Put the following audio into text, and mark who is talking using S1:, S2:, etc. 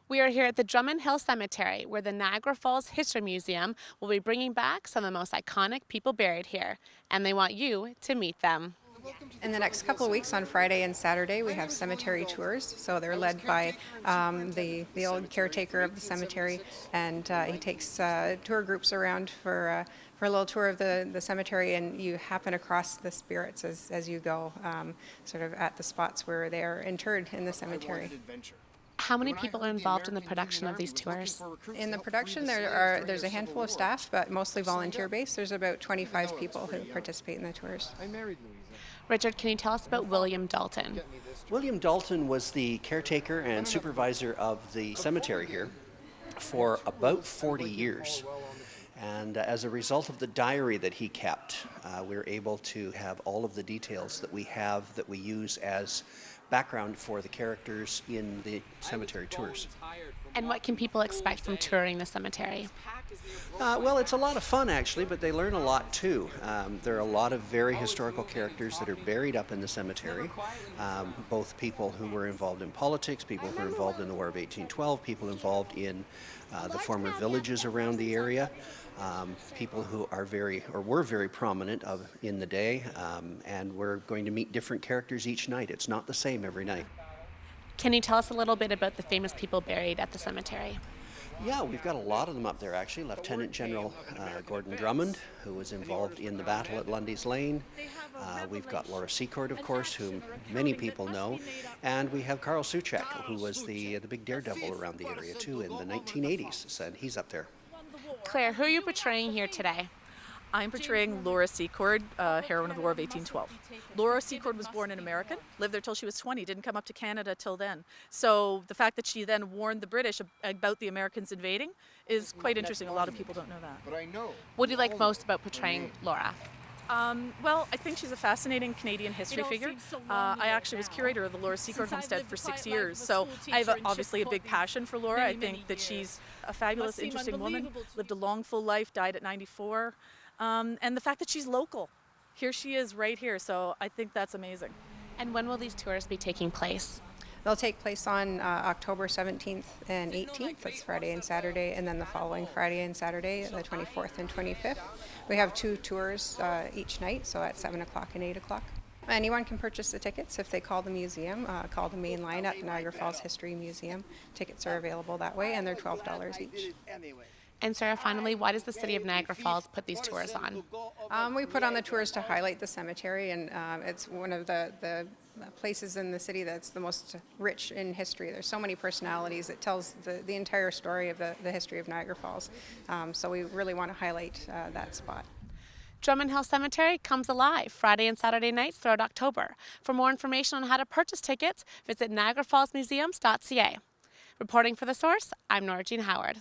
S1: We are here at the Drummond Hill Cemetery, where the Niagara Falls History Museum will be bringing back some of the most iconic people buried here, and they want you to meet them.
S2: In the next couple of weeks, on Friday and Saturday, we have cemetery tours. So they're led by the old caretaker of the cemetery, and he takes tour groups around for a little tour of the cemetery, and you happen across the spirits as you go, sort of at the spots where they are interred in the cemetery.
S1: How many people are involved in the production of these tours?
S2: In the production, there's a handful of staff, but mostly volunteer-based. There's about 25 people who participate in the tours.
S1: Richard, can you tell us about William Dalton?
S3: William Dalton was the caretaker and supervisor of the cemetery here for about 40 years. And as a result of the diary that he kept, we were able to have all of the details that we have that we use as background for the characters in the cemetery tours.
S1: And what can people expect from touring the cemetery?
S3: Well, it's a lot of fun actually, but they learn a lot too. There are a lot of very historical characters that are buried up in the cemetery, both people who were involved in politics, people who were involved in the War of 1812, people involved in the former villages around the area, people who are were very prominent in the day, and we're going to meet different characters each night. It's not the same every night.
S1: Can you tell us a little bit about the famous people buried at the cemetery?
S3: Yeah, we've got a lot of them up there actually. Lieutenant General Gordon Drummond, who was involved in the battle at Lundy's Lane. We've got Laura Secord, of course, whom many people know. And we have Carl Suchek, who was the big daredevil around the area too in the 1980s, and he's up there.
S1: Claire, who are you portraying here today?
S4: I'm portraying Laura Secord, heroine of the War of 1812. Laura Secord was born an American, lived there till she was 20, didn't come up to Canada till then. So the fact that she then warned the British about the Americans invading is quite interesting. A lot of people don't know that.
S1: What do you like most about portraying Laura?
S4: Well, I think she's a fascinating Canadian history figure. I actually was curator of the Laura Secord homestead for 6 years, so I have obviously a big passion for Laura. I think that she's a fabulous, interesting woman, lived a long, full life, died at 94. And the fact that she's local. Here she is right here, so I think that's amazing.
S1: And when will these tours be taking place?
S2: They'll take place on October 17th and 18th. That's Friday and Saturday, and then the following Friday and Saturday, the 24th and 25th. We have 2 tours each night, so at 7 o'clock and 8 o'clock. Anyone can purchase the tickets if they call the museum, call the main line at the Niagara Falls History Museum. Tickets are available that way, and they're $12 each.
S1: And Sarah, finally, why does the city of Niagara Falls put these tours on?
S2: We put on the tours to highlight the cemetery, and it's one of the places in the city that's the most rich in history. There's so many personalities. It tells the entire story of the history of Niagara Falls. So we really want to highlight that spot.
S1: Drummond Hill Cemetery comes alive Friday and Saturday nights throughout October. For more information on how to purchase tickets, visit niagarafallsmuseums.ca. Reporting for The Source, I'm Norah-Jean Howard.